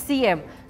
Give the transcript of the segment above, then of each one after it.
CM।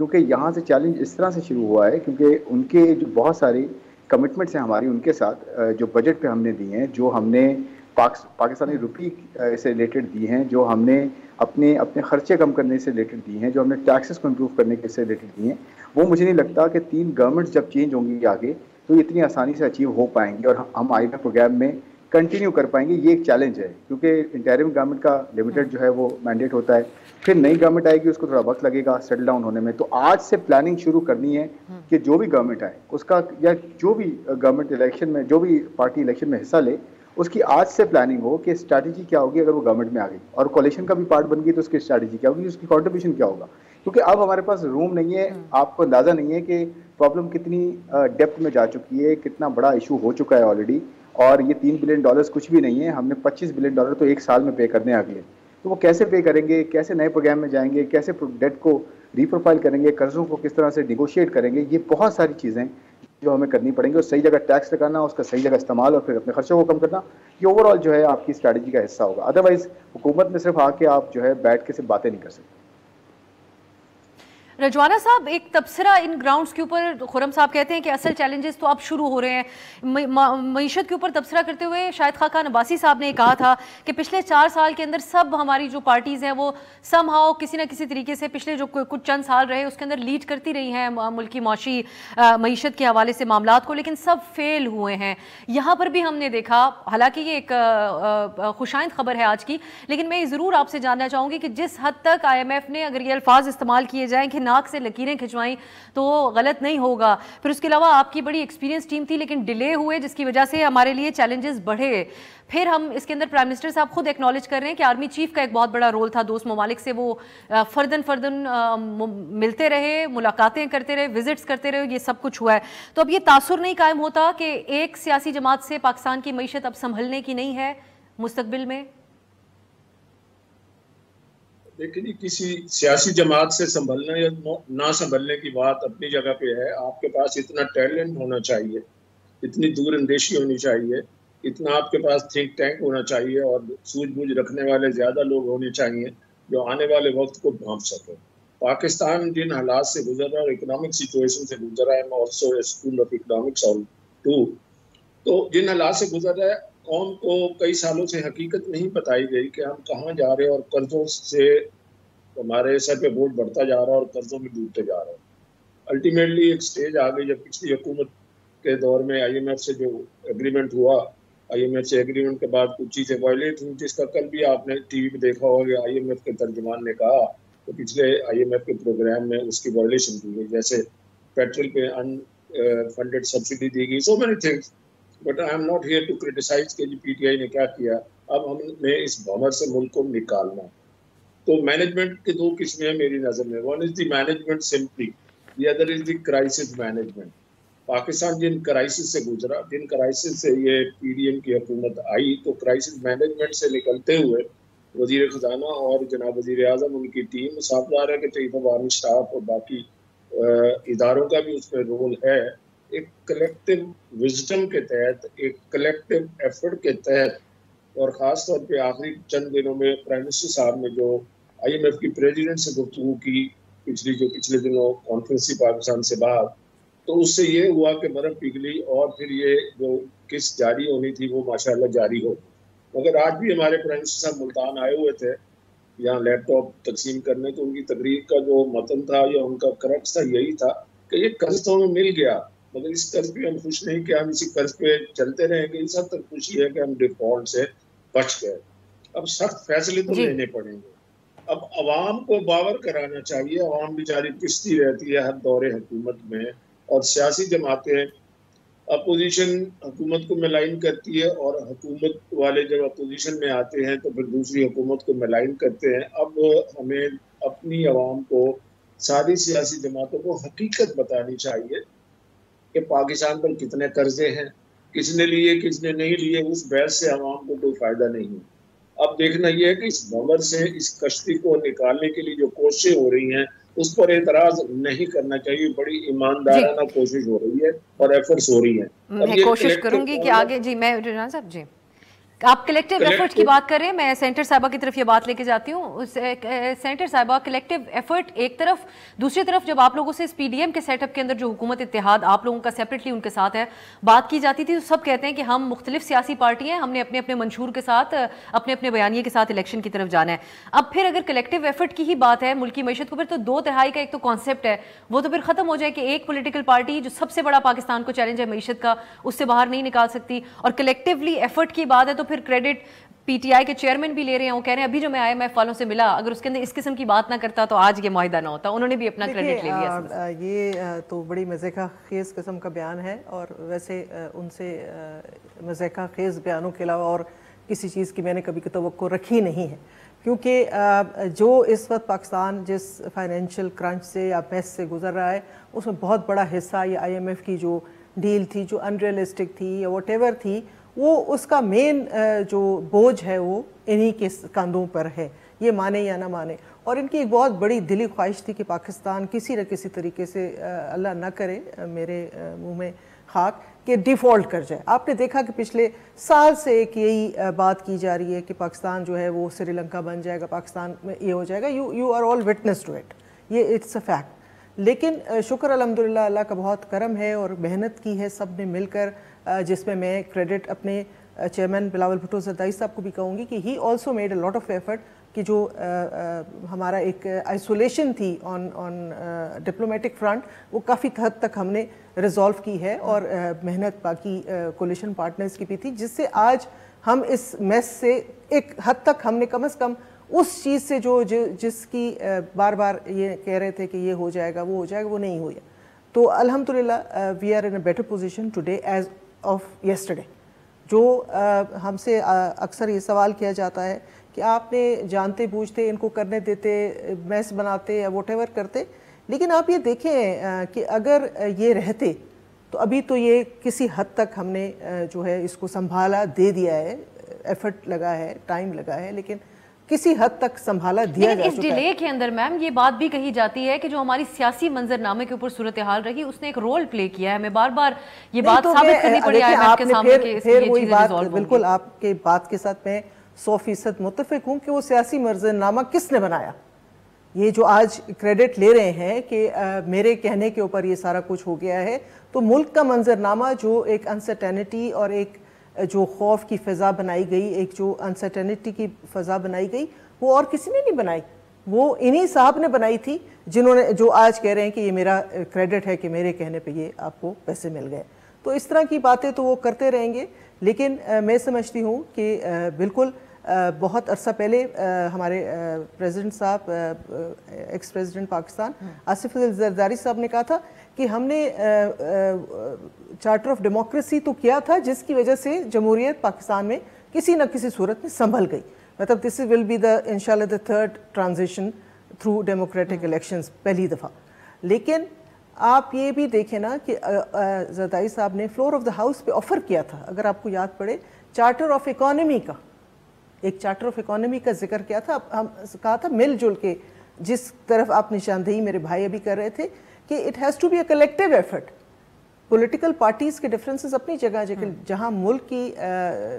کیونکہ یہاں سے چیلنج اس طرح سے شروع ہوا ہے کیونکہ ان کے جو بہت ساری کمٹمنٹس ہیں ہماری ان کے ساتھ، جو بجٹ پہ ہم نے دی ہیں، جو ہم نے پاکستانی روپی سے ریلیٹڈ دی ہیں، جو ہم نے اپنے خرچے کم کرنے سے ریلیٹڈ دی ہیں، جو ہم نے ٹیکسز کو امپروو کرنے کے سے ریلیٹڈ دی ہیں، وہ مجھے نہیں لگتا کہ 3 گورنمنٹس جب چینج ہوں گی آگے تو یہ اتنی آسانی سے اچیو ہو پائیں گی اور ہم آئی ایم ایف پروگرام میں کنٹینیو کر پائیں گے. یہ ایک چیلنج ہے کیونکہ انٹرم گورنمنٹ کا لمیٹڈ جو ہے وہ مینڈیٹ ہوتا ہے، پھر نئی گورنمنٹ آئے گی، اس کو تھوڑا وقت لگے گا سیٹل ڈاؤن ہونے میں. تو آج سے پلاننگ شروع کرنی ہے کہ جو بھی گورنمنٹ آئے اس کا، یا جو بھی گورنمنٹ الیکشن میں، جو بھی پارٹی الیکشن میں حصہ لے، اس کی آج سے پلاننگ ہو کہ اسٹریٹجی کیا ہوگی اگر وہ گورنمنٹ میں آ گئی اور کولیشن کا بھی پارٹ بن گئی تو اس کی اسٹریٹجی کیا ہوگی، اس کی کنٹریبیوشن کیا ہوگا. کیونکہ اب ہمارے پاس روم نہیں ہے، آپ کو اندازہ نہیں ہے کہ پرابلم کتنی ڈیپتھ میں جا چکی ہے، کتنا بڑا ایشو ہو چکا ہے آلریڈی. اور یہ $3 بلین کچھ بھی نہیں ہے، ہم نے $25 بلین تو ایک سال میں پے کرنے آ گئے. تو وہ کیسے پے کریں گے، کیسے نئے پروگرام میں جائیں گے، کیسے ڈیٹ کو ری پروفائل کریں گے، قرضوں کو کس طرح سے نیگوشیٹ کریں گے، یہ بہت ساری چیزیں جو ہمیں کرنی پڑیں گی. اور صحیح جگہ ٹیکس لگانا، اس کا صحیح جگہ استعمال، اور پھر اپنے خرچوں کو کم کرنا، یہ اوور آل جو ہے آپ کی اسٹریٹجی کا حصہ ہوگا. ادروائز حکومت میں صرف آ کے آپ جو ہے بیٹھ کے صرف باتیں نہیں کر سکتے. رجوانہ صاحب، ایک تبصرہ ان گراؤنڈز کے اوپر، خرم صاحب کہتے ہیں کہ اصل چیلنجز تو اب شروع ہو رہے ہیں. معیشت کے اوپر تبصرہ کرتے ہوئے شاہد خاقان عباسی صاحب نے کہا تھا کہ پچھلے 4 سال کے اندر سب ہماری جو پارٹیز ہیں وہ سم ہاؤ کسی نہ کسی طریقے سے پچھلے جو کچھ چند سال رہے اس کے اندر لیڈ کرتی رہی ہیں ملکی معاشی معیشت کے حوالے سے معاملات کو، لیکن سب فیل ہوئے ہیں. یہاں پر بھی ہم نے دیکھا، حالانکہ یہ ایک خوشائند خبر ہے آج کی، لیکن میں ضرور آپ سے جاننا چاہوں گی کہ جس حد تک آئی ایم ایف نے، اگر یہ الفاظ استعمال کیے جائیں کہ ناک سے لکیریں کھنچوائیں تو غلط نہیں ہوگا. پھر اس کے علاوہ آپ کی بڑی ایکسپیرینس ٹیم تھی لیکن ڈیلے ہوئے جس کی وجہ سے ہمارے لیے چیلنجز بڑھے. پھر ہم اس کے اندر پرائم منسٹر صاحب خود ایکنالج کر رہے ہیں کہ آرمی چیف کا ایک بہت بڑا رول تھا. دوست ممالک سے وہ فردن ملتے رہے، ملاقاتیں کرتے رہے، وزٹس کرتے رہے، یہ سب کچھ ہوا ہے. تو اب یہ تاثر نہیں قائم ہوتا کہ ایک سیاسی جماعت سے پاکستان کی معیشت اب سنبھلنے کی نہیں ہے مستقبل میں؟ لیکن کسی سیاسی جماعت سے سنبھلنے یا نہ سنبھلنے کی بات اپنی جگہ پہ ہے. آپ کے پاس اتنا ٹیلنٹ ہونا چاہیے، اتنی دور اندیشی ہونی چاہیے، اتنا آپ کے پاس تھنک ٹینک ہونا چاہیے اور سوجھ بوجھ رکھنے والے زیادہ لوگ ہونے چاہیے جو آنے والے وقت کو بھانپ سکے. پاکستان جن حالات سے گزر رہا ہے اور اکنامک سچویشن سے گزر رہا ہے، میں also a school of economics اور تو جن حالات سے گزر رہا ہے، قوم کو کئی سالوں سے حقیقت نہیں بتائی گئی کہ ہم کہاں جا رہے ہیں اور قرضوں سے ہمارے سر پہ بوجھ بڑھتا جا رہا ہے اور قرضوں میں ڈوبتے جا رہے ہیں. الٹیمیٹلی ایک سٹیج آ گئی جب پچھلی حکومت کے دور میں آئی ایم ایف سے جو ایگریمنٹ ہوا، آئی ایم ایف سے ایگریمنٹ کے بعد کچھ چیزیں وائلیٹ ہوئی، جس کا کل بھی آپ نے ٹی وی پہ دیکھا ہوگا کہ آئی ایم ایف کے ترجمان نے کہا کہ پچھلے آئی ایم ایف کے پروگرام میں اس کی وائلیشن کی گئی، جیسے پیٹرول پہ ان فنڈڈ سبسڈی دی گئی، so many things. But I am not here to criticise کہ پی ٹی آئی نے کیا کیا. اب ہم نے اس بھنور سے ملک کو نکالنا. تو مینجمنٹ کے 2 قسمیں ہیں میری نظر میں. One is the management simply, the other is the crisis management. Pakistan جن کرائسس سے گزرا، جن کرائسس سے یہ پی ڈی ایم کی حکومت آئی، تو کرائسس مینجمنٹ سے نکلتے ہوئے وزیر خزانہ اور جناب وزیر اعظم، ان کی ٹیم، صاف ظاہر ہے کہ چیف آف آرمی اسٹاف اور باقی اداروں کا بھی اس میں رول ہے. ایک کلیکٹیو وزڈم کے تحت، ایک کلیکٹیو ایفرٹ کے تحت، اور خاص طور پہ آخری چند دنوں میں پرائم منسٹر صاحب نے جو آئی ایم ایف کی پریزیڈنٹ سے گفتگو کی پچھلے دنوں کانفرنس پاکستان سے بعد، تو اس سے یہ ہوا کہ برف پگھلی اور پھر یہ جو قسط جاری ہونی تھی وہ ماشاءاللہ جاری ہو. مگر آج بھی ہمارے پرائم منسٹر صاحب ملتان آئے ہوئے تھے یہاں لیپ ٹاپ تقسیم کرنے، تو ان کی تقریر کا جو متن تھا یا ان کا کرکس تھا یہی تھا کہ یہ قرض تو ہمیں مل گیا، مگر اس قرض پہ ہم خوش نہیں کہ ہم اسی قرض پہ چلتے رہیں گے. اس حد تک خوشی ہے کہ ہم ڈیفالٹ سے بچ گئے. اب سخت فیصلے تو لینے پڑیں گے. اب عوام کو باور کرانا چاہیے. عوام بیچاری پستی رہتی ہے ہر دور حکومت میں، اور سیاسی جماعتیں اپوزیشن حکومت کو ملائن کرتی ہے، اور حکومت والے جب اپوزیشن میں آتے ہیں تو پھر دوسری حکومت کو ملائن کرتے ہیں. اب ہمیں اپنی عوام کو، ساری سیاسی جماعتوں کو حقیقت بتانی چاہیے کہ پاکستان پر کتنے قرضے ہیں، کس نے لیے کس نے نہیں لیے. اس بحث سے عوام کو کوئی فائدہ نہیں ہے. اب دیکھنا یہ ہے کہ اس بھنور سے اس کشتی کو نکالنے کے لیے جو کوششیں ہو رہی ہیں اس پر اعتراض نہیں کرنا چاہیے. بڑی ایماندارانہ کوشش ہو رہی ہے اور ایفرٹس ہو رہی ہیں. میں کوشش کروں گی کہ آگے، جی میں رجوان صاحب، جی آپ کلیکٹیو ایفرٹ کی بات کریں، میں سینٹر صاحبہ کی طرف یہ بات لے کے جاتی ہوں. سینٹر صاحبہ، کلیکٹیو ایفرٹ ایک طرف، دوسری طرف جب آپ لوگوں سے اس پی ڈی ایم کے سیٹ اپ کے اندر جو حکومت اتحاد آپ لوگوں کا سیپریٹلی ان کے ساتھ ہے بات کی جاتی تھی تو سب کہتے ہیں کہ ہم مختلف سیاسی پارٹی ہیں، ہم نے اپنے اپنے منشور کے ساتھ اپنے اپنے بیانیے کے ساتھ الیکشن کی طرف جانا ہے. اب پھر اگر کلیکٹیو ایفرٹ کی ہی بات ہے ملکی معیشت کو، پھر تو 2/3 کا ایک تو کانسیپٹ ہے وہ تو پھر ختم ہو جائے کہ ایک پولیٹیکل پارٹی جو سب سے بڑا پاکستان کو چیلنج ہے معیشت کا اس سے باہر نہیں نکال سکتی. اور کلیکٹیولی ایفرٹ کی بات ہے تو پھر کریڈٹ پی ٹی آئی کے چیئرمین بھی لے رہے ہیں، وہ کہہ رہے ہیں ابھی جو میں IMF والوں سے ملا اگر اس کے اندر اس قسم کی بات نہ کرتا تو آج یہ معاہدہ نہ ہوتا. انہوں نے بھی اپنا کریڈٹ لے لیا. یہ تو بڑی مضحکہ خیز قسم کا بیان ہے، اور ویسے ان سے مضحکہ خیز بیانوں کے علاوہ اور کسی چیز کی میں نے کبھی توقع رکھی نہیں ہے، کیونکہ جو اس وقت پاکستان جس فائنینشیل کرنچ سے یا میس سے گزر رہا ہے اس میں بہت بڑا حصہ یہ IMF کی جو ڈیل تھی جو ان ریئلسٹک تھی یا واٹ ایور تھی، وہ اس کا مین جو بوجھ ہے وہ انہی کے کاندھوں پر ہے، یہ مانے یا نہ مانے. اور ان کی ایک بہت بڑی دلی خواہش تھی کہ پاکستان کسی نہ کسی طریقے سے، اللہ نہ کرے میرے منہ میں خاک، کہ ڈیفالٹ کر جائے. آپ نے دیکھا کہ پچھلے سال سے ایک یہی بات کی جا رہی ہے کہ پاکستان جو ہے وہ سری لنکا بن جائے گا، پاکستان میں یہ ہو جائے گا. You are all witness to it, یہ اٹس اے فیکٹ. لیکن شکر الحمدللہ اللہ کا بہت کرم ہے اور محنت کی ہے سب نے مل کر، جس میں کریڈٹ اپنے چیئرمین بلاول بھٹو زرداری صاحب کو بھی کہوں گی کہ he also made a lot of effort کہ جو ہمارا ایک آئسولیشن تھی آن ڈپلومیٹک فرنٹ وہ کافی حد تک ہم نے ریزالو کی ہے، اور محنت باقی کولیشن پارٹنرز کی بھی تھی، جس سے آج ہم اس میس سے ایک حد تک ہم نے کم از کم اس چیز سے جس کی بار بار یہ کہہ رہے تھے کہ یہ ہو جائے گا وہ ہو جائے گا، وہ نہیں ہویا. تو الحمدللہ we are in a better position today as of yesterday. جو ہم سے اکثر یہ سوال کیا جاتا ہے کہ آپ نے جانتے بوجھتے ان کو کرنے دیتے، میس بناتے یا واٹ ایور کرتے، لیکن آپ یہ دیکھیں کہ اگر یہ رہتے تو ابھی تو یہ کسی حد تک ہم نے جو ہے اس کو سنبھالا دے دیا ہے، ایفرٹ لگا ہے، ٹائم لگا ہے، لیکن کسی حد تک سنبھالا دیا جا چکا ہے. اس ڈیلے کے اندر میم یہ بات بھی کہی جاتی ہے کہ جو ہماری سیاسی منظر نامے کے اوپر صورتحال رہی اس نے ایک رول پلے کیا ہے. ہمیں بار بار یہ بات ثابت کرنی پڑی IMF کے سامنے کہ پھر وہی بات، بالکل آپ کے بات کے ساتھ میں 100% متفق ہوں کہ وہ سیاسی منظر نامہ کس نے بنایا. یہ جو آج کریڈٹ لے رہے ہیں کہ میرے کہنے کے اوپر یہ سارا کچھ ہو گیا ہے، تو ملک کا منظر نامہ جو ایک انسرٹینٹی اور ایک جو خوف کی فضا بنائی گئی، ایک جو انسرٹینٹی کی فضا بنائی گئی، وہ اور کسی نے نہیں بنائی، وہ انہی صاحب نے بنائی تھی جنہوں نے، جو آج کہہ رہے ہیں کہ یہ میرا کریڈٹ ہے کہ میرے کہنے پہ یہ آپ کو پیسے مل گئے. تو اس طرح کی باتیں تو وہ کرتے رہیں گے. لیکن میں سمجھتی ہوں کہ بالکل بہت عرصہ پہلے ہمارے پریزیڈنٹ صاحب، ایکس پریزیڈنٹ پاکستان آصف علی زرداری صاحب نے کہا تھا کہ ہم نے چارٹر آف ڈیموکریسی تو کیا تھا جس کی وجہ سے جمہوریت پاکستان میں کسی نہ کسی صورت میں سنبھل گئی. مطلب دس ول بی انشاءاللہ the third transition through democratic elections، پہلی دفعہ. لیکن آپ یہ بھی دیکھیں نا کہ زرداری صاحب نے فلور آف دا ہاؤس پہ آفر کیا تھا، اگر آپ کو یاد پڑے، چارٹر آف اکانومی کا، ایک چارٹر آف اکانومی کا ذکر کیا تھا. ہم کہا تھا مل جل کے، جس طرف آپ نشاندہی میرے بھائی ابھی کر رہے تھے کہ it has to be a collective effort. Political parties کے ڈفرینسز اپنی جگہ، جہاں ملک کی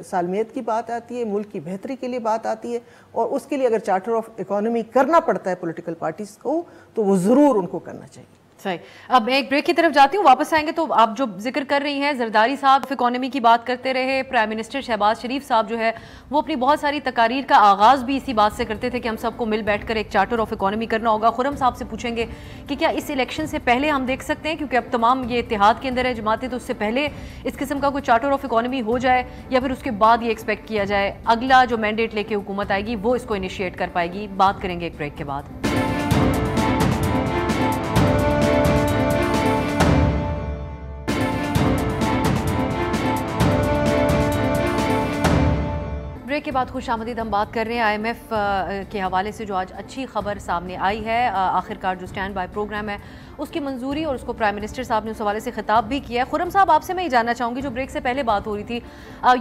سالمیت کی بات آتی ہے، ملک کی بہتری کے لیے بات آتی ہے، اور اس کے لیے اگر چارٹر آف اکانومی کرنا پڑتا ہے پولیٹیکل پارٹیز کو تو وہ ضرور ان کو کرنا چاہیے. صحیح. اب میں ایک بریک کی طرف جاتی ہوں، واپس آئیں گے. تو آپ جو ذکر کر رہی ہیں، زرداری صاحب اکانومی کی بات کرتے رہے، پرائم منسٹر شہباز شریف صاحب جو ہے وہ اپنی بہت ساری تقاریر کا آغاز بھی اسی بات سے کرتے تھے کہ ہم سب کو مل بیٹھ کر ایک چارٹر آف اکانومی کرنا ہوگا. خرم صاحب سے پوچھیں گے کہ کیا اس الیکشن سے پہلے ہم دیکھ سکتے ہیں، کیونکہ اب تمام یہ اتحاد کے اندر ہے جماعتیں، تو اس سے پہلے اس قسم کا کوئی چارٹر آف اکانومی ہو جائے، یا پھر اس کے بعد یہ ایکسپیکٹ کیا جائے اگلا جو مینڈیٹ لے کے حکومت آئے گی وہ اس کو انیشیٹ کر پائے گی؟ بات کریں گے ایک بریک کے بعد. بریک کے بعد خوش آمدید. ہم بات کر رہے ہیں آئی ایم ایف کے حوالے سے جو آج اچھی خبر سامنے آئی ہے. آخرکار جو اسٹینڈ بائی پروگرام ہے اس کی منظوری اور اس کو پرائم منسٹر صاحب نے اس حوالے سے خطاب بھی کیا ہے. خرم صاحب, آپ سے میں یہ جاننا چاہوں گی, جو بریک سے پہلے بات ہو رہی تھی,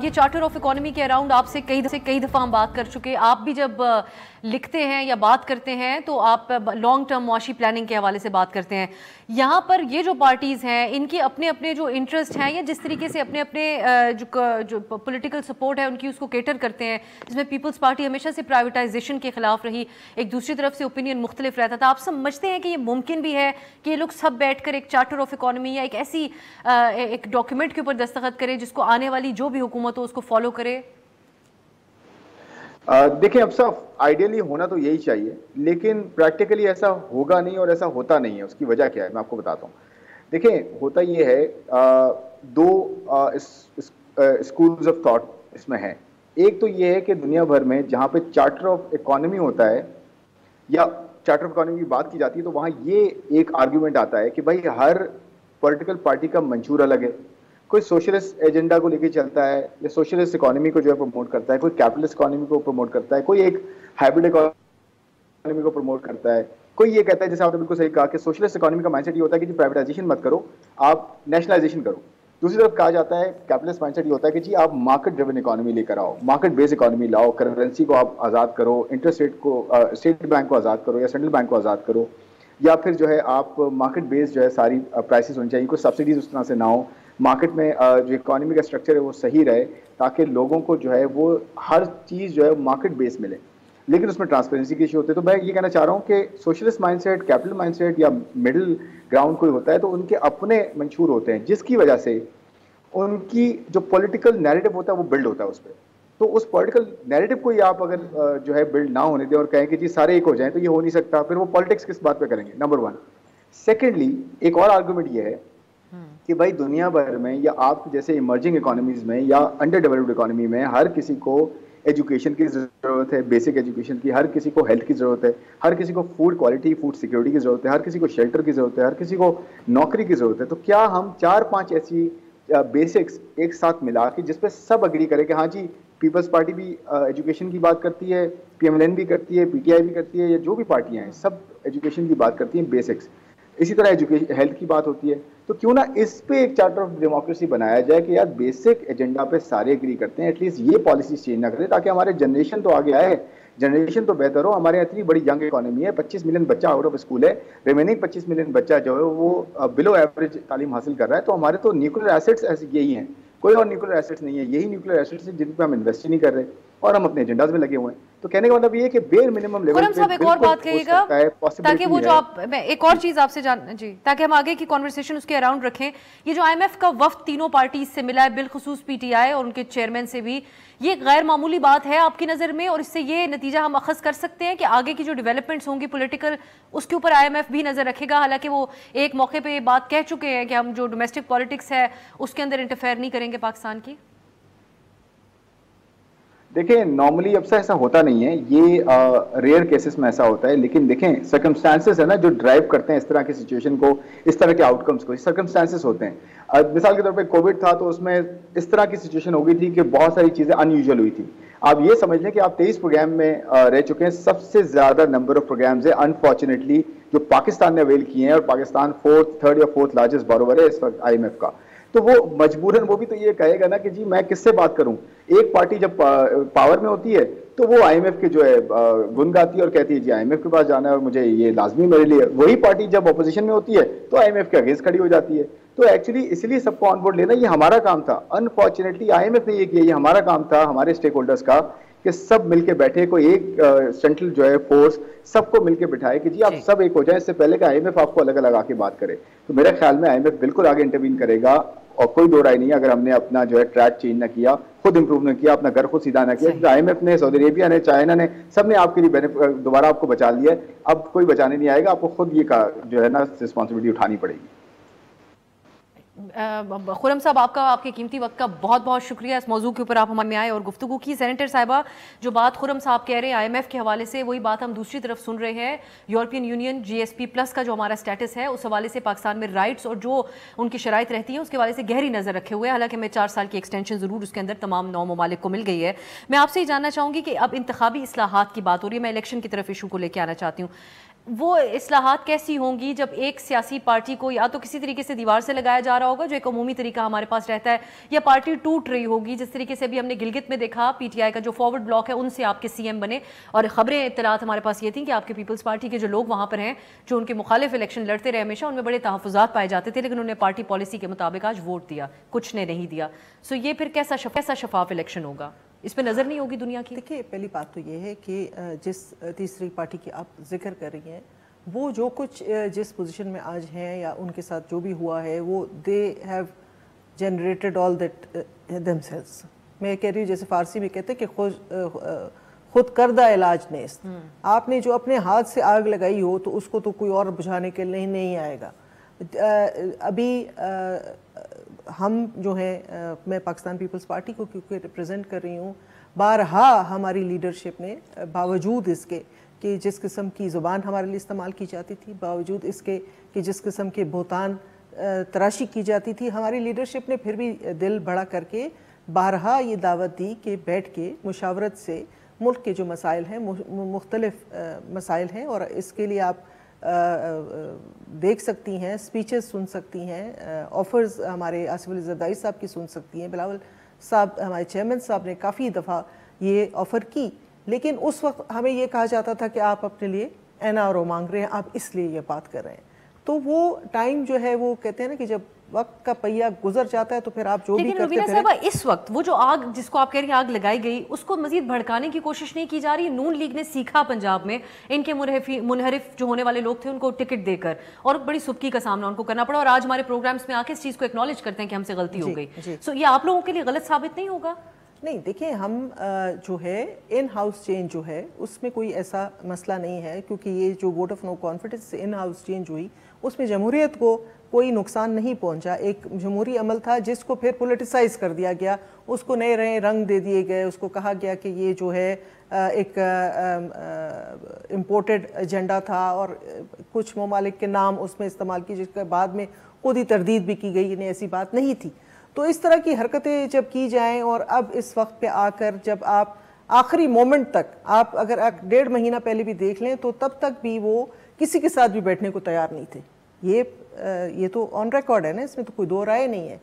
یہ چارٹر آف اکانومی کے اراؤنڈ آپ سے کئی دفعہ ہم بات کر چکے. آپ بھی جب لکھتے ہیں یا بات کرتے ہیں تو آپ لانگ ٹرم معاشی پلاننگ کے حوالے سے بات کرتے ہیں. یہاں پر یہ جو پارٹیز ہیں ان کی اپنے اپنے جو انٹرسٹ ہیں یا جس طریقے سے اپنے اپنے جو پولیٹیکل سپورٹ ہے ان کی اس کو کیٹر کرتے ہیں, جس میں پیپلز پارٹی ہمیشہ سے پرائیویٹائزیشن کے خلاف رہی, ایک دوسری طرف سے اوپینین مختلف رہتا تھا. آپ سمجھتے ہیں کہ یہ ممکن بھی ہے کہ یہ لوگ سب بیٹھ کر ایک چارٹر آف اکانومی یا ایک ایسی ایک ڈاکیومنٹ کے اوپر دستخط کریں جس کو آنے والی جو بھی حکومت ہو اس کو فالو کرے؟ دیکھیں, اب صاحب آئیڈیلی ہونا تو یہی چاہیے, لیکن پریکٹیکلی ایسا ہوگا نہیں اور ایسا ہوتا نہیں ہے. اس کی وجہ کیا ہے میں آپ کو بتاتا ہوں. دیکھیں, ہوتا یہ ہے, دو اسکولز آف تھاٹ اس میں ہیں. ایک تو یہ ہے کہ دنیا بھر میں جہاں پہ چارٹر آف اکانومی ہوتا ہے یا چارٹر آف اکانومی کی بات کی جاتی ہے تو وہاں یہ ایک آرگیومنٹ آتا ہے کہ بھائی ہر پولیٹیکل پارٹی کا منشور الگ ہے. کوئی سوشلسٹ ایجنڈا کو لے کے چلتا ہے یا سوشلسٹ اکانومی کو جو ہے پروموٹ کرتا ہے, کوئی کیپٹلسٹ اکانومی کو پروموٹ کرتا ہے, کوئی ایک ہائبرڈ اکانومی کو پروموٹ کرتا ہے, کوئی یہ کہتا ہے, جیسے آپ نے بالکل صحیح کہا کہ سوشلسٹ اکانومی کا مائنڈ سیٹ یہ ہوتا ہے کہ جی پرائیویٹائزیشن مت کرو, آپ نیشنلائزیشن کرو. دوسری طرف کہا جاتا ہے کیپٹلسٹ مائنڈ سیٹ یہ ہوتا ہے کہ جی آپ مارکیٹ ڈریون اکانومی لے کر آؤ, مارکیٹ بیس اکانومی لاؤ, کرنسی کو آپ آزاد کرو, انٹرسٹ ریٹ کو اسٹیٹ بینک کو آزاد کرو یا سینٹرل بینک کو آزاد کرو, یا پھر جو ہے آپ مارکیٹ بیس جو ہے ساری پرائسز ہونی چاہیے, کوئی سبسڈیز اس طرح سے نہ ہو, مارکیٹ میں جو اکانومی کا اسٹرکچر ہے وہ صحیح رہے تاکہ لوگوں کو جو ہے وہ ہر چیز جو ہے مارکیٹ بیس ملے, لیکن اس میں ٹرانسپیرنسی کے ایشو ہوتے ہیں. تو میں یہ کہنا چاہ رہا ہوں کہ socialist mindset, capital mindset یا مڈل گراؤنڈ کوئی ہوتا ہے تو ان کے اپنے منشور ہوتے ہیں, جس کی وجہ سے ان کی جو پولیٹیکل نیریٹو ہوتا ہے وہ بلڈ ہوتا ہے اس پہ. تو اس پولیٹیکل نیریٹو کو ہی آپ اگر جو ہے بلڈ نہ ہونے دیں اور کہیں کہ جی سارے ایک ہو جائیں تو یہ ہو نہیں سکتا, پھر وہ پالیٹکس کس بات پہ کریں گے, نمبر ون. سیکنڈلی ایک اور آرگومنٹ یہ ہے کہ بھائی دنیا بھر میں یا آپ جیسے ایمرجنگ اکانومیز میں یا انڈر ڈیولپڈ اکانومی میں ہر کسی کو ایجوکیشن کی ضرورت ہے, بیسک ایجوکیشن کی, ہر کسی کو ہیلتھ کی ضرورت ہے, ہر کسی کو فوڈ کوالٹی, فوڈ سیکورٹی کی ضرورت ہے, ہر کسی کو شیلٹر کی ضرورت ہے, ہر کسی کو نوکری کی ضرورت ہے. تو کیا ہم 4-5 ایسی بیسکس ایک ساتھ ملا کے جس پہ سب اگری کرے کہ ہاں جی پیپلز پارٹی بھی ایجوکیشن کی بات کرتی ہے, پی ایم ایل این بھی کرتی ہے, پی ٹی آئی بھی کرتی ہے, یا جو بھی پارٹیاں ہیں سب ایجوکیشن کی بات کرتی ہیں, بیسکس, اسی طرح ایجوکیشن ہیلتھ کی بات ہوتی ہے. تو کیوں نہ اس پہ ایک چارٹر آف ڈیموکریسی بنایا جائے کہ یار بیسک ایجنڈا پہ سارے اگری کرتے ہیں, ایٹ لیسٹ یہ پالیسیز چینج نہ کریں تاکہ ہمارے جنریشن تو آگے آئے, جنریشن تو بہتر ہو. ہمارے یہاں اتنی بڑی ینگ اکانومی ہے, 25 ملین بچہ آؤٹ آف اسکول ہے, ریمیننگ 25 ملین بچہ جو ہے وہ بلو ایوریج تعلیم حاصل کر رہا ہے. تو ہمارے تو نیوکلیر ایسٹس ایسے یہی ہیں, کوئی اور نیوکلیر ایسٹس نہیں ہے, یہی نیوکلیر ایسٹس ہیں جن پہ ہم انویسٹ ہی نہیں کر رہے اور ہم اپنے ایجنڈاز میں لگے ہوئے ہیں. تو کہنے کا مطلب یہ ہے کہ بیر منیمم لیول خرم صاحب ایک اور بات کہیے گا تاکہ وہ جو آپ, میں ایک اور چیز آپ سے جی, تاکہ ہم آگے کی کنورسیشن اس کے اراؤنڈ رکھیں. یہ جو آئی ایم ایف کا وفد تینوں پارٹیز سے ملا ہے, بالخصوص پی ٹی آئی اور ان کے چیئرمین سے بھی, یہ غیر معمولی بات ہے آپ کی نظر میں, اور اس سے یہ نتیجہ ہم اخذ کر سکتے ہیں کہ آگے کی جو ڈیولپمنٹس ہوں گی پولیٹیکل اس کے اوپر آئی ایم ایف بھی نظر رکھے گا, حالانکہ وہ ایک موقع پہ یہ بات کہہ چکے ہیں کہ ہم جو ڈومیسٹک پالیٹکس ہے اس کے اندر انٹرفیئر نہیں کریں گے پاکستان کی. دیکھیں نارملی اب سے ایسا ہوتا نہیں ہے, یہ ریئر کیسز میں ایسا ہوتا ہے, لیکن دیکھیں سرکمسٹانسز ہے نا جو ڈرائیو کرتے ہیں اس طرح کی سچویشن کو, اس طرح کے آؤٹ کمس کو, سرکمسٹانسز ہوتے ہیں. مثال کے طور پہ کووڈ تھا تو اس میں اس طرح کی سچویشن ہو گئی تھی کہ بہت ساری چیزیں ان یوزول ہوئی تھی. آپ یہ سمجھ لیں کہ آپ 23 پروگرام میں رہ چکے ہیں, سب سے زیادہ نمبر آف پروگرامز ہیں انفارچونیٹلی جو پاکستان نے اویل کیے ہیں, اور پاکستان 3rd یا 4th لارجسٹ بارور ہے اس وقت آئی ایم ایف کا. تو وہ مجبوراً وہ بھی تو یہ کہے گا نا کہ جی میں کس سے بات کروں. ایک پارٹی جب پاور میں ہوتی ہے تو وہ آئی ایم ایف کے جو ہے گن گاتی ہے اور کہتی ہے جی آئی ایم ایف کے پاس جانا ہے اور مجھے یہ لازمی میرے لیے. وہی پارٹی جب اپوزیشن میں ہوتی ہے تو آئی ایم ایف کے اگینسٹ کھڑی ہو جاتی ہے. تو ایکچولی اس لیے سب کو آن بورڈ لینا یہ ہمارا کام تھا. انفارچونیٹلی آئی ایم ایف نے یہ کیا, یہ ہمارا کام تھا ہمارے اسٹیک ہولڈرز کا کہ سب مل کے بیٹھے, کوئی ایک سینٹرل جو ہے فورس سب کو مل کے بٹھائے کہ جی آپ سب ایک ہو جائیں, اس سے پہلے کہ آئی ایم ایف آپ کو الگ الگ آ کے بات کرے. تو میرے خیال میں آئی ایم ایف بالکل آگے انٹروین کرے گا, اور کوئی دو رائے نہیں ہے اگر ہم نے اپنا جو ہے ٹریک چینج نہ کیا, خود امپروو نہ کیا, اپنا گھر خود سیدھا نہ کیا. آئی ایم ایف نے, سعودی عربیہ نے, چائنا نے, سب نے آپ کے لیے دوبارہ آپ کو بچا لیا ہے. اب کوئی بچانے نہیں آئے گا, آپ کو خود یہ جو ہے نا رسپانسبلٹی اٹھانی پڑے گی. خرم صاحب آپ کے قیمتی وقت کا بہت بہت شکریہ. اس موضوع کے اوپر آپ ہمارے میں آئے اور گفتگو کی. سینیٹر صاحبہ, جو بات خرم صاحب کہہ رہے ہیں IMF کے حوالے سے, وہی بات ہم دوسری طرف سن رہے ہیں. یورپین یونین GSP+ کا جو ہمارا اسٹیٹس ہے, اس حوالے سے پاکستان میں رائٹس اور جو ان کی شرائط رہتی ہیں اس کے حوالے سے گہری نظر رکھے ہوئے ہیں. حالانکہ میں 4 سال کی ایکسٹینشن ضرور اس کے اندر تمام 9 ممالک کو مل گئی ہے. میں آپ سے یہ جاننا چاہوں گی کہ اب انتخابی اصلاحات کی بات ہو رہی ہے, میں الیکشن کی طرف ایشو کو لے کے آنا چاہتی ہوں. وہ اصلاحات کیسی ہوں گی جب ایک سیاسی پارٹی کو یا تو کسی طریقے سے دیوار سے لگایا جا رہا ہوگا, جو ایک عمومی طریقہ ہمارے پاس رہتا ہے, یا پارٹی ٹوٹ رہی ہوگی جس طریقے سے بھی ہم نے گلگت میں دیکھا, PTI کا جو فارورڈ بلاک ہے ان سے آپ کے CM بنے, اور خبریں اطلاعات ہمارے پاس یہ تھیں کہ آپ کے پیپلز پارٹی کے جو لوگ وہاں پر ہیں جو ان کے مخالف الیکشن لڑتے رہے ہمیشہ, ان میں بڑے تحفظات پائے جاتے تھے, لیکن انہوں نے پارٹی پالیسی کے مطابق آج ووٹ دیا, کچھ نے نہیں دیا. سو یہ پھر کیسا شفاف الیکشن ہوگا؟ اس پہ نظر نہیں ہوگی دنیا کی. دیکھیے, پہلی بات تو یہ ہے کہ جس تیسری پارٹی کی آپ ذکر کر رہی ہیں, وہ جو کچھ جس پوزیشن میں آج ہیں یا ان کے ساتھ جو بھی ہوا ہے, وہ they have generated all that themselves. میں کہہ رہی ہوں جیسے فارسی میں کہتے ہیں کہ خود کردہ علاج نیست. آپ نے جو اپنے ہاتھ سے آگ لگائی ہو تو اس کو تو کوئی اور بجھانے کے لیے نہیں آئے گا. ابھی ہم جو ہیں, میں پاکستان پیپلز پارٹی کو کیونکہ ریپرزینٹ کر رہی ہوں, بارہا ہماری لیڈرشپ نے باوجود اس کے کہ جس قسم کی زبان ہمارے لیے استعمال کی جاتی تھی, باوجود اس کے کہ جس قسم کے بہتان تراشی کی جاتی تھی, ہماری لیڈرشپ نے پھر بھی دل بڑا کر کے بارہا یہ دعوت دی کہ بیٹھ کے مشاورت سے ملک کے جو مسائل ہیں, مختلف مسائل ہیں, اور اس کے لیے آپ دیکھ سکتی ہیں, سپیچز سن سکتی ہیں, آفرز ہمارے آصف علی زرداری صاحب کی سن سکتی ہیں, بلاول صاحب ہمارے چیئرمین صاحب نے کافی دفعہ یہ آفر کی. لیکن اس وقت ہمیں یہ کہا جاتا تھا کہ آپ اپنے لیے NRO مانگ رہے ہیں, آپ اس لیے یہ بات کر رہے ہیں. تو وہ ٹائم جو ہے, وہ کہتے ہیں نا کہ جب وقت کا پہیہ گزر جاتا ہے تو پھر آپ جو بھی کرتے لیکن روبینہ صاحبہ, اس وقت وہ جو آگ جس کو آپ کہہ رہی ہیں آگ لگائی گئی, اس کو مزید بھڑکانے کی کوشش نہیں کی جا رہی. نون لیگ نے سیکھا پنجاب میں, ان کے منحرف جو ہونے والے لوگ تھے ان کو ٹکٹ دے کر, اور بڑی سبکی کا سامنا ان کو کرنا پڑا, اور آج ہمارے پروگرامز میں آ کے اس چیز کو ایکنالج کرتے ہیں کہ ہم سے غلطی ہو گئی. سو یہ آپ لوگوں کے لیے غلط ثابت نہیں ہوگا؟ نہیں, دیکھیں, ہم جو ہے ان ہاؤس چینج جو ہے اس میں کوئی ایسا مسئلہ نہیں ہے, کیونکہ یہ جو ووٹ آف نو کانفیڈنس سے ان ہاؤس چینج ہوئی اس میں جمہوریت کو کوئی نقصان نہیں پہنچا. ایک جمہوری عمل تھا جس کو پھر پولیٹیسائز کر دیا گیا, اس کو نئے رنگ دے دیے گئے, اس کو کہا گیا کہ یہ جو ہے ایک امپورٹڈ ایجنڈا تھا, اور کچھ ممالک کے نام اس میں استعمال کی, جس کے بعد میں خود ہی تردید بھی کی گئی, انہیں ایسی بات نہیں تھی. تو اس طرح کی حرکتیں جب کی جائیں, اور اب اس وقت پہ آ کر جب آپ آخری مومنٹ تک, آپ اگر 1.5 مہینہ پہلے بھی دیکھ لیں تو تب تک بھی وہ کسی کے ساتھ بھی بیٹھنے کو تیار نہیں تھے. یہ تو آن ریکارڈ ہے نا, اس میں تو کوئی دو رائے نہیں ہے.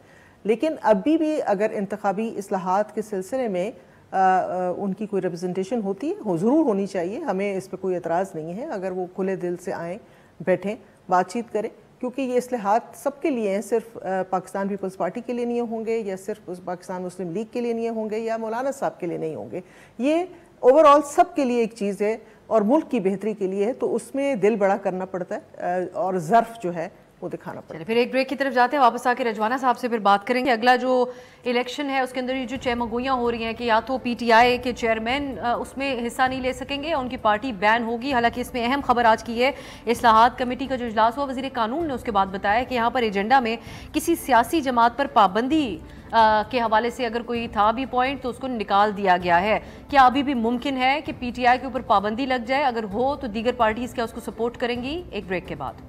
لیکن ابھی بھی اگر انتخابی اصلاحات کے سلسلے میں ان کی کوئی ریپرزنٹیشن ہوتی ہے, ضرور ہونی چاہیے, ہمیں اس پہ کوئی اعتراض نہیں ہے اگر وہ کھلے دل سے آئیں, بیٹھیں, بات چیت کریں, کیونکہ یہ اصلاحات سب کے لیے ہیں, صرف پاکستان پیپلز پارٹی کے لیے نہیں ہوں گے, یا صرف پاکستان مسلم لیگ کے لیے نہیں ہوں گے, یا مولانا صاحب کے لیے نہیں ہوں گے. یہ اوور آل سب کے لیے ایک چیز ہے, اور ملک کی بہتری کے لیے ہے, تو اس میں دل بڑا کرنا پڑتا ہے اور ظرف جو ہے وہ دکھانا پڑتا ہے. پھر ایک بریک کی طرف جاتے ہیں, واپس آ کے رجوانہ صاحب سے پھر بات کریں گے. اگلا جو الیکشن ہے اس کے اندر یہ جو چہمگوئیاں ہو رہی ہیں کہ یا تو PTI کے چیئرمین اس میں حصہ نہیں لے سکیں گے, ان کی پارٹی بین ہوگی. حالانکہ اس میں اہم خبر آج کی ہے, اصلاحات کمیٹی کا جو اجلاس ہوا, وزیر قانون نے اس کے بعد بتایا کہ یہاں پر ایجنڈا میں کسی سیاسی جماعت پر پابندی کے حوالے سے اگر کوئی تھا بھی پوائنٹ تو اس کو نکال دیا گیا ہے. کیا ابھی بھی ممکن ہے کہ PTI کے اوپر پابندی لگ جائے؟ اگر ہو تو دیگر پارٹیز کیا اس کو سپورٹ کریں گی؟ ایک بریک کے بعد.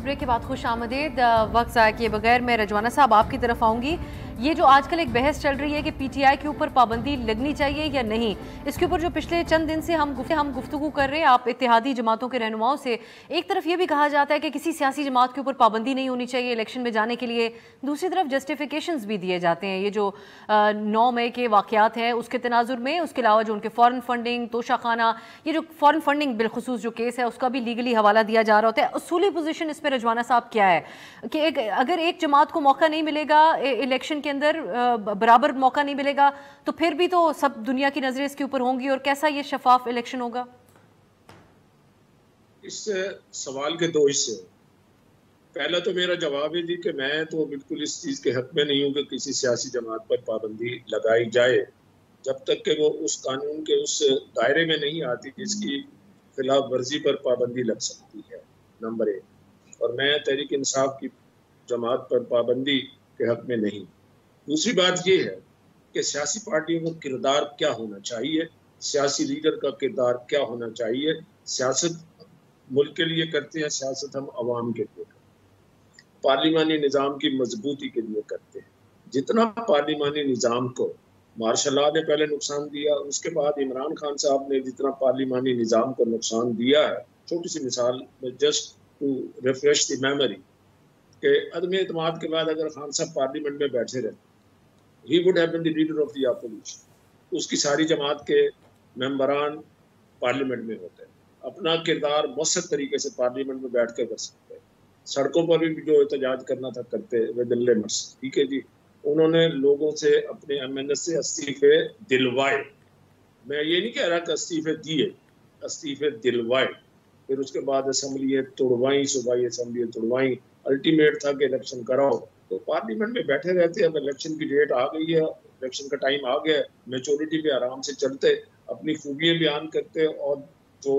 بریک کے بعد خوش آمدید. وقت ضائع کیے بغیر میں رجوانہ صاحب آپ کی طرف آؤں گی. یہ جو آج کل ایک بحث چل رہی ہے کہ PTI کے اوپر پابندی لگنی چاہیے یا نہیں, اس کے اوپر جو پچھلے چند دن سے ہم گفتگو کر رہے ہیں آپ اتحادی جماعتوں کے رہنماؤں سے, ایک طرف یہ بھی کہا جاتا ہے کہ کسی سیاسی جماعت کے اوپر پابندی نہیں ہونی چاہیے الیکشن میں جانے کے لیے, دوسری طرف جسٹیفیکیشنز بھی دیے جاتے ہیں. یہ جو 9 مئی کے واقعات ہیں اس کے تناظر میں, اس کے علاوہ جو ان کے فورن فنڈنگ, توشہ خانہ, یہ جو فورن فنڈنگ بالخصوص جو کیس ہے اس کا بھی لیگلی حوالہ دیا جا رہا ہوتا ہے. اصولی پوزیشن اس پہ رجوانہ صاحب کیا ہے کہ اگر ایک جماعت کو موقع نہیں ملے گا الیکشن کے اندر, برابر موقع نہیں ملے گا, تو پھر بھی تو سب دنیا کی نظریں اس کے اوپر ہوں گی, اور کیسا یہ شفاف الیکشن ہوگا؟ اس سوال کے 2 حصے. پہلا تو میرا جواب ہے جی کہ میں تو بالکل اس چیز کے حق میں نہیں ہوں کہ کسی سیاسی جماعت پر پابندی لگائی جائے. جب تک کہ وہ اس قانون کے اس دائرے میں نہیں آتی جس کی خلاف ورزی پر پابندی لگ سکتی ہے، نمبر 1۔ اور میں تحریک انصاف کی جماعت پر پابندی کے حق میں نہیں۔ دوسری بات یہ ہے کہ سیاسی پارٹیوں کا کردار کیا ہونا چاہیے، سیاسی لیڈر کا کردار کیا ہونا چاہیے۔ سیاست ملک کے لیے کرتے ہیں، سیاست ہم عوام کے لیے کرتے ہیں، پارلیمانی نظام کی مضبوطی کے لیے کرتے ہیں۔ جتنا پارلیمانی نظام کو مارشل لا نے پہلے نقصان دیا، اس کے بعد عمران خان صاحب نے جتنا پارلیمانی نظام کو نقصان دیا ہے، چھوٹی سی مثال just to refresh the memory, کہ عدم اعتماد کے بعد اگر خان صاحب پارلیمنٹ میں بیٹھے رہتے، he would have been the leader of the opposition۔ اس کی ساری جماعت کے ممبران پارلیمنٹ میں ہوتے ہیں، اپنا کردار مؤثر طریقے سے پارلیمنٹ میں بیٹھ کے کر سکتے ہیں، سڑکوں پر بھی جو احتجاج کرنا تھا کرتے ود لیمٹس، ٹھیک ہے جی۔ انہوں نے لوگوں سے اپنے ایم سے استعفے دلوائے، میں یہ نہیں کہہ رہا کہ استعفے دیے، استعفے دلوائے، پھر اس کے بعد اسمبلیاں توڑوائیں، صوبائی اسمبلیاں توڑوائیں، الٹیمیٹ تھا کہ الیکشن کراؤ، تو پارلیمنٹ میں بیٹھے رہتے۔ اب الیکشن کی ڈیٹ آ گئی ہے، الیکشن کا ٹائم آ گیا ہے، میچورٹی پہ آرام سے چلتے، اپنی خوبیاں بیان کرتے اور جو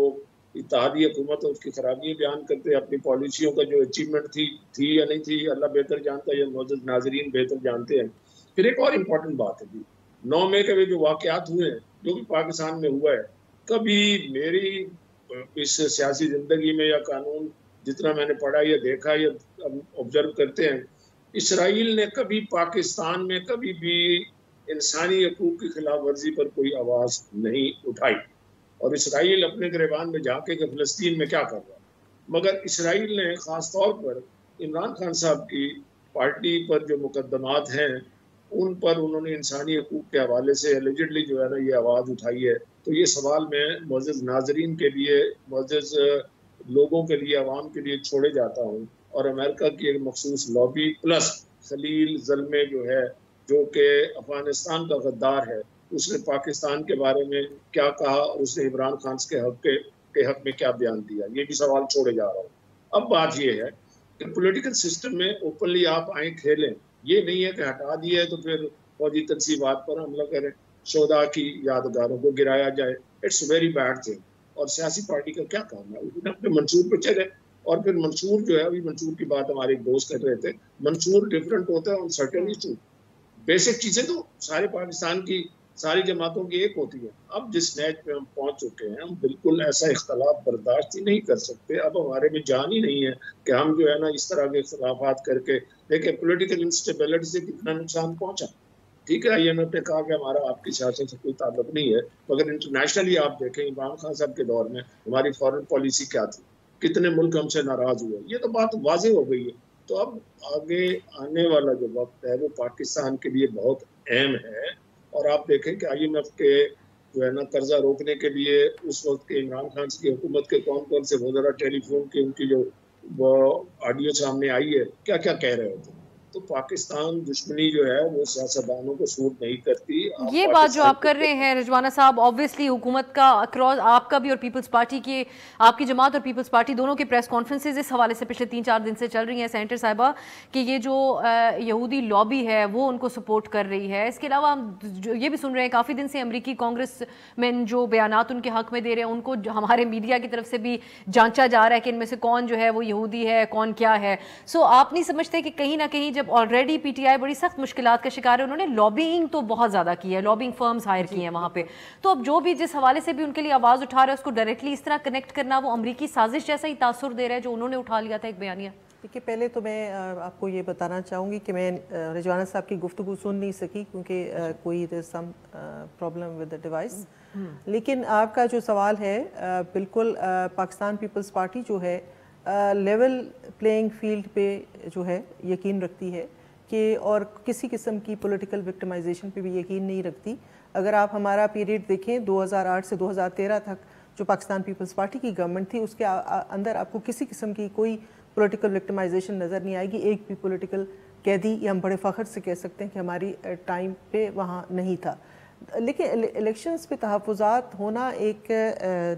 اتحادی حکومت ہے اس کی خرابیاں بیان کرتے، اپنی پالیسیوں کا جو اچیومنٹ تھی یا نہیں تھی اللہ بہتر جانتا ہے، یا معزز ناظرین بہتر جانتے ہیں۔ پھر ایک اور امپورٹنٹ بات ہے جی، 9 مئی کے جو واقعات ہوئے ہیں، جو بھی پاکستان میں ہوا ہے، کبھی میری اس سیاسی زندگی میں یا قانون جتنا میں نے پڑھا یا دیکھا یا آبزرو کرتے ہیں، اسرائیل نے کبھی پاکستان میں کبھی بھی انسانی حقوق کی خلاف ورزی پر کوئی آواز نہیں اٹھائی، اور اسرائیل اپنے گریبان میں جا کے کہ فلسطین میں کیا کر رہا ہے۔ مگر اسرائیل نے خاص طور پر عمران خان صاحب کی پارٹی پر جو مقدمات ہیں ان پر انہوں نے انسانی حقوق کے حوالے سے ایلیجڈلی جو ہے نا یہ آواز اٹھائی ہے۔ تو یہ سوال میں معزز ناظرین کے لیے، معزز لوگوں کے لیے، عوام کے لیے چھوڑے جاتا ہوں، اور امریکہ کی ایک مخصوص لابی پلس خلیل زلمے جو ہے، جو کہ افغانستان کا غدار ہے، اس نے پاکستان کے بارے میں کیا کہا اور اس نے عمران خان کے حق میں کیا بیان دیا، یہ بھی سوال چھوڑے جا رہا ہوں۔ اب بات یہ ہے کہ پولیٹیکل سسٹم میں اوپنلی آپ آئیں کھیلیں، یہ نہیں ہے کہ ہٹا دیا ہے تو پھر فوجی تنصیبات پر حملہ کریں، شہداء کی یادگاروں کو گرایا جائے، اٹس ویری بیڈ تھنگ۔ اور سیاسی پارٹی کا کیا کام ہے، انہوں نے اپنے منشور پہ چلے، اور پھر منشور جو ہے، ابھی منشور کی بات ہمارے ایک دوست کر رہے تھے، منشور ڈیفرنٹ ہوتا ہے، سرٹن ایشو، بیسک چیزیں تو سارے پاکستان کی ساری جماعتوں کی ایک ہوتی ہے۔ اب جس نیچ پہ ہم پہنچ چکے ہیں، ہم بالکل ایسا اختلاف برداشت ہی نہیں کر سکتے، اب ہمارے میں جان ہی نہیں ہے کہ ہم جو ہے نا اس طرح کے اختلافات کر کے دیکھیں پولیٹیکل انسٹیبلٹی سے کتنا نقصان پہنچا۔ ٹھیک ہے، آئی ایم ایف نے کہا کہ ہمارا آپ کی سیاست سے کوئی تعلق نہیں ہے، مگر انٹرنیشنلی آپ دیکھیں عمران خان صاحب کے دور میں ہماری فارن پالیسی کیا تھی، کتنے ملک ہم سے ناراض ہوئے، یہ تو بات واضح ہو گئی ہے۔ تو اب آگے آنے والا جو وقت ہے وہ پاکستان کے لیے بہت اہم ہے، اور آپ دیکھیں کہ آئی ایم ایف کے جو ہے نا قرضہ روکنے کے لیے اس وقت کے عمران خان کی حکومت کے کون سے وزراء ٹیلی فون کی ان کی جو وہ آڈیو سامنے آئی ہے، کیا کیا کہہ رہے ہوتے ہیں۔ تو پاکستان دشمنی جو ہے وہ سیاستدانوں کو سوٹ نہیں کرتی۔ یہ بات جو آپ کر رہے ہیں رضوانہ صاحب، obviously حکومت کا اکراس آپ کا بھی اور پیپلز پارٹی کے، آپ کی جماعت اور پیپلز پارٹی دونوں کے پریس کانفرنسز اس حوالے سے پچھلے 3-4 دن سے چل رہی ہیں سینیٹر صاحبہ، کہ یہ جو یہودی لابی ہے وہ ان کو سپورٹ کر رہی ہے۔ اس کے علاوہ ہم یہ بھی سن رہے ہیں کافی دن سے امریکی کانگریس مین جو بیانات ان کے حق میں دے رہے ہیں، ان کو ہمارے میڈیا کی طرف سے بھی جانچا جا رہا ہے کہ ان میں سے کون جو ہے وہ یہودی ہے، کون کیا ہے۔ سو آپ نہیں سمجھتے کہ کہیں نہ کہیں جب آلریڈی پی ٹی آئی بڑی سخت مشکلات کا شکار ہے، انہوں نے لابینگ تو بہت زیادہ کی ہے، لابینگ فرمز ہائر کی ہیں وہاں پہ، تو اب جو بھی جس حوالے سے بھی ان کے لیے آواز اٹھا رہا ہے اس کو ڈائریکٹلی اس طرح کنیکٹ کرنا وہ امریکی سازش جیسا ہی تاثر دے رہا ہے جو انہوں نے اٹھا لیا تھا ایک بیانیہ۔ دیکھیے پہلے تو میں آپ کو یہ بتانا چاہوں گی کہ میں رضوانہ صاحب کی گفتگو سن نہیں سکی کیونکہ کوئی some problem with the device, لیکن آپ کا جو سوال ہے بالکل پاکستان پیپلز پارٹی جو ہے لیول پلینگ فیلڈ پہ جو ہے یقین رکھتی ہے کہ، اور کسی قسم کی پولیٹیکل وکٹمائزیشن پہ بھی یقین نہیں رکھتی۔ اگر آپ ہمارا پیریڈ دیکھیں 2008 سے 2013 تک جو پاکستان پیپلز پارٹی کی گورنمنٹ تھی، اس کے اندر آپ کو کسی قسم کی کوئی پولیٹیکل وکٹمائزیشن نظر نہیں آئے گی۔ ایک بھی پولیٹیکل قیدی یہ ہم بڑے فخر سے کہہ سکتے ہیں کہ ہماری ٹائم پہ وہاں نہیں تھا۔ لیکن الیکشنز پہ تحفظات ہونا ایک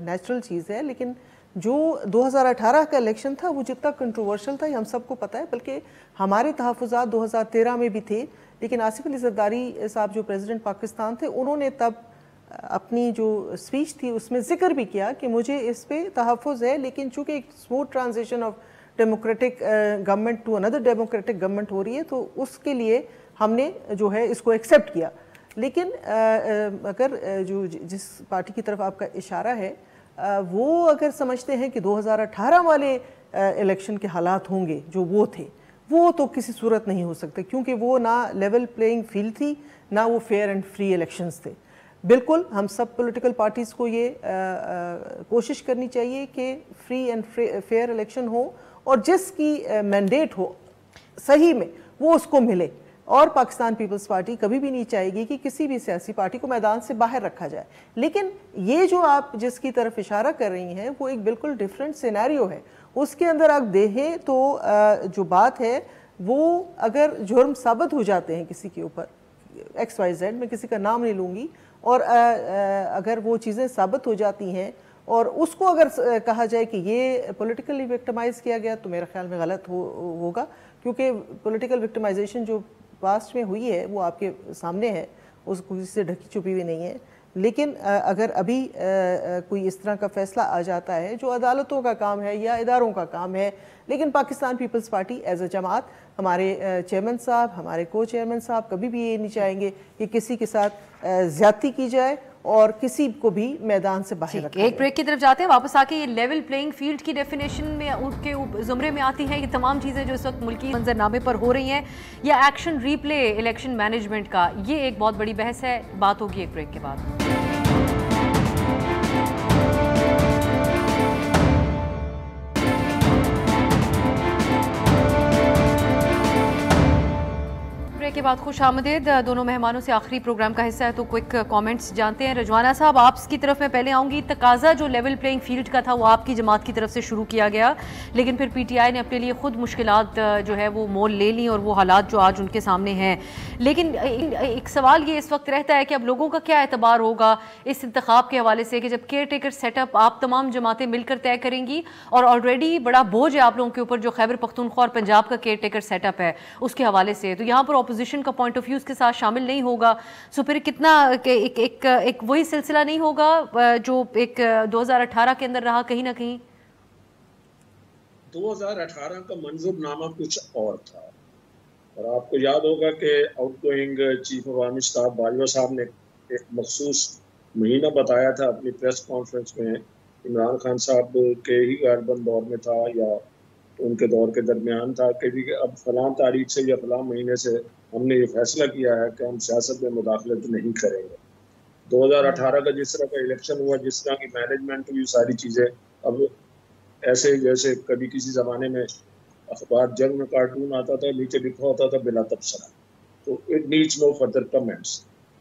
نیچرل چیز ہے، لیکن جو 2018 کا الیکشن تھا وہ جتنا کنٹروورشل تھا یہ ہم سب کو پتہ ہے، بلکہ ہمارے تحفظات 2013 میں بھی تھے، لیکن آصف علی زرداری صاحب جو پریزیڈنٹ پاکستان تھے انہوں نے تب اپنی جو اسپیچ تھی اس میں ذکر بھی کیا کہ مجھے اس پہ تحفظ ہے، لیکن چونکہ ایک smooth transition of democratic government to another democratic government ہو رہی ہے تو اس کے لیے ہم نے جو ہے اس کو ایکسیپٹ کیا. لیکن اگر جو جس پارٹی کی طرف آپ کا اشارہ ہے وہ اگر سمجھتے ہیں کہ 2018 والے الیکشن کے حالات ہوں گے جو وہ تھے، وہ تو کسی صورت نہیں ہو سکتے، کیونکہ وہ نہ لیول پلینگ فیلڈ تھی نہ وہ فیئر اینڈ فری الیکشنز تھے. بالکل ہم سب پولیٹیکل پارٹیز کو یہ کوشش کرنی چاہیے کہ فری اینڈ فیئر الیکشن ہو اور جس کی مینڈیٹ ہو صحیح میں وہ اس کو ملے. اور پاکستان پیپلز پارٹی کبھی بھی نہیں چاہے گی کہ کسی بھی سیاسی پارٹی کو میدان سے باہر رکھا جائے. لیکن یہ جو آپ جس کی طرف اشارہ کر رہی ہیں وہ ایک بالکل ڈیفرنٹ سینیریو ہے. اس کے اندر آپ دیکھیں تو جو بات ہے وہ اگر جرم ثابت ہو جاتے ہیں کسی کے اوپر XYZ، میں کسی کا نام نہیں لوں گی، اور اگر وہ چیزیں ثابت ہو جاتی ہیں اور اس کو اگر کہا جائے کہ یہ پولیٹیکلی وکٹمائز کیا گیا تو میرے خیال میں غلط ہوگا، کیونکہ پولیٹیکل وکٹمائزیشن جو پاسٹ میں ہوئی ہے وہ آپ کے سامنے ہے، اس کو کسی سے ڈھکی چھپی ہوئی نہیں ہے. لیکن اگر ابھی کوئی اس طرح کا فیصلہ آ جاتا ہے جو عدالتوں کا کام ہے یا اداروں کا کام ہے، لیکن پاکستان پیپلز پارٹی ایز اے جماعت، ہمارے چیئرمین صاحب، ہمارے کو چیئرمین صاحب کبھی بھی یہ نہیں چاہیں گے کہ کسی کے ساتھ زیادتی کی جائے اور کسی کو بھی میدان سے باہر رکھا جائے. ایک بریک کی طرف جاتے ہیں، واپس آ کے یہ لیول پلینگ فیلڈ کی ڈیفینیشن میں ان کے زمرے میں آتی ہیں یہ تمام چیزیں جو اس وقت ملکی منظرنامے پر ہو رہی ہیں، یا ایکشن ری پلے الیکشن مینجمنٹ کا، یہ ایک بہت بڑی بحث ہے. بات ہوگی ایک بریک کے بعد. کے بعد خوش آمدید دونوں مہمانوں سے. آخری پروگرام کا حصہ ہے تو کوئک کامنٹس جانتے ہیں. رجوانہ صاحب آپ کی طرف میں پہلے آؤں گی. تقاضا جو لیول پلینگ فیلڈ کا تھا وہ آپ کی جماعت کی طرف سے شروع کیا گیا، لیکن پھر PTI نے اپنے لیے خود مشکلات جو ہے وہ مول لے لیں اور وہ حالات جو آج ان کے سامنے ہیں. لیکن ایک سوال یہ اس وقت رہتا ہے کہ اب لوگوں کا کیا اعتبار ہوگا اس انتخاب کے حوالے سے کہ جب کیئر ٹیکر سیٹ اپ آپ تمام جماعتیں مل کر طے کریں گی، اور آلریڈی بڑا بوجھ ہے آپ لوگوں کے اوپر جو خیبر پختونخوا اور پنجاب کا کیئر ٹیکر سیٹ اپ ہے اس کے حوالے سے، تو یہاں پر اپوزیشن کا پوائنٹ آف ویو کے ساتھ شامل نہیں ہوگا. سو پھر کتنا ایک وہی سلسلہ نہیں ہوگا جو ایک 2018 کے اندر رہا کہیں نہ کہیں. 2018 کا منظر نامہ کچھ اور تھا، اور آپ کو یاد ہوگا کہ آؤٹ گوئنگ چیف عوامی اسٹاف باجوہ صاحب نے ایک مخصوص مہینہ بتایا تھا اپنی پریس کانفرنس میں. عمران خان صاحب کے ہی غالباً دور میں تھا یا ان کے دور کے درمیان تھا کہ اب فلاں تاریخ سے یا فلاں مہینے سے ہم نے یہ فیصلہ کیا ہے کہ ہم سیاست میں مداخلت نہیں کریں گے. 2018 کا جس طرح کا الیکشن ہوا، جس طرح کی مینجمنٹ ہوئی، ساری چیزیں اب ایسے جیسے کبھی کسی زمانے میں اخبار جنگ میں کارٹون آتا تھا نیچے لکھا ہوتا تھا بلا تبصرہ، تو it needs no further comments.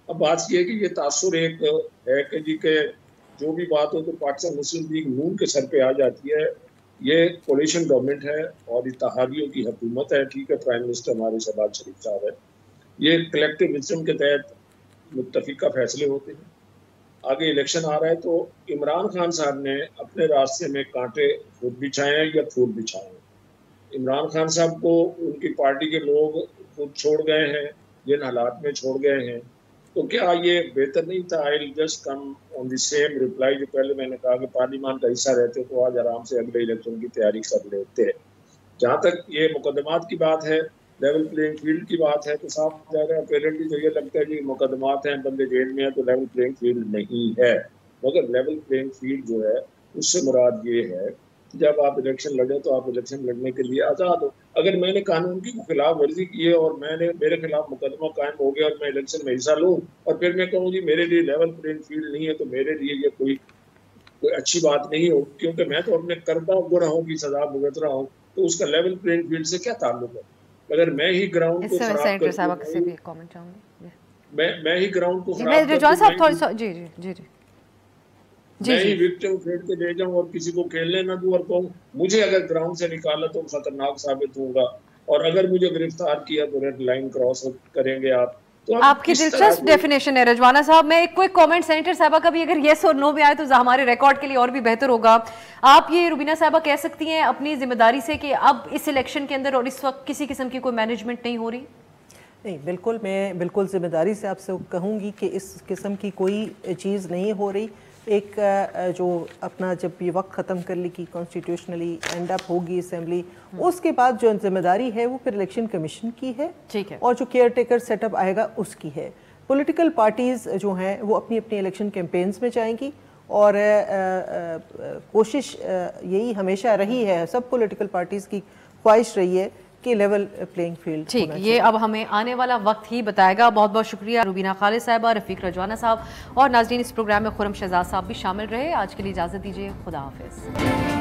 اب بات یہ ہے کہ یہ تاثر ایک ہے کہ جی کہ جو بھی بات ہو تو پاکستان مسلم لیگ نون کے سر پہ آ جاتی ہے. یہ کولیشن گورنمنٹ ہے اور اتحادیوں کی حکومت ہے. ٹھیک ہے، پرائم منسٹر ہمارے شہباز شریف صاحب ہے. یہ کلیکٹیو وزڈم کے تحت متفقہ فیصلے ہوتے ہیں. آگے الیکشن آ رہا ہے تو عمران خان صاحب نے اپنے راستے میں کانٹے خود بچھائے ہیں یا پھول بچھائے ہیں. عمران خان صاحب کو ان کی پارٹی کے لوگ خود چھوڑ گئے ہیں جن حالات میں چھوڑ گئے ہیں. تو کیا یہ بہتر نہیں تھا؟ I just come on the same reply جو پہلے میں نے کہا کہ پارلیمان کا حصہ رہتے تو آج آرام سے اگلے الیکشن کی تیاری کر لیتے. جہاں تک یہ مقدمات کی بات ہے، لیول پلینگ فیلڈ کی بات ہے، تو صاف جا رہا ہے اپیرنٹلی تو یہ لگتا ہے جی مقدمات ہیں، بندے جیل میں ہیں تو لیول پلینگ فیلڈ نہیں ہے. مگر لیول پلینگ فیلڈ جو ہے اس سے مراد یہ ہے جب آپ الیکشن لڑیں تو آپ الیکشن لڑنے کے لیے آزاد ہو. اگر میں نے قانون کی خلاف ورزی کی ہے اور میرے خلاف مقدمہ قائم ہو گیا اور میں الیکشن میں حصہ لوں اور پھر میں کہوں جی میرے لیے لیول پلینگ فیلڈ نہیں ہے، تو میرے لیے یہ کوئی اچھی بات نہیں ہو، کیونکہ میں تو اپنے کردہ گناہوں کی سزا بھگت رہا ہوں. تو اس کا لیول پلینگ فیلڈ سے کیا تعلق ہے؟ اگر میں ہی گراؤنڈ کو خراب میں ہی گراؤنڈ کو خراب میں ہی وکٹم کھیل کے لے جاؤں اور کسی کو کھیلنے نہ دوں اور کہوں مجھے اگر گراؤنڈ سے نکالا تو خطرناک ثابت ہوں گا، اور اگر مجھے گرفتار کیا تو ریڈ لائن کراس کریں گے آپ. آپ کی دلچسپ ڈیفینیشن ہے رجوانہ صاحب. میں ایک کوئی کامنٹ سینیٹر صاحبہ کا بھی اگر یس اور نو میں آئے تو ہمارے ریکارڈ کے لیے اور بھی بہتر ہوگا. آپ یہ روبینہ صاحبہ کہہ سکتی ہیں اپنی ذمہ داری سے کہ اب اس الیکشن کے اندر اور اس وقت کسی قسم کی کوئی مینجمنٹ نہیں ہو رہی؟ نہیں بالکل، میں بالکل ذمہ داری سے آپ سے کہوں گی کہ اس قسم کی کوئی چیز نہیں ہو رہی. ایک جو اپنا جب یہ وقت ختم کر لی کہ کانسٹیٹیوشنلی اینڈ اپ ہوگی اسمبلی، اس کے بعد جو ذمہ داری ہے وہ پھر الیکشن کمیشن کی ہے اور جو کیئر ٹیکر سیٹ اپ آئے گا اس کی ہے. پولیٹیکل پارٹیز جو ہیں وہ اپنی اپنی الیکشن کیمپینز میں جائیں گی اور کوشش یہی ہمیشہ رہی ہے، سب پولیٹیکل پارٹیز کی خواہش رہی ہے کہ لیول پلینگ فیلڈ. ٹھیک، یہ اب ہمیں آنے والا وقت ہی بتائے گا. بہت بہت شکریہ روبینہ خالد صاحبہ، رفیق رجوانہ صاحب اور ناظرین. اس پروگرام میں خرم شہزاد صاحب بھی شامل رہے. آج کے لیے اجازت دیجیے، خدا حافظ.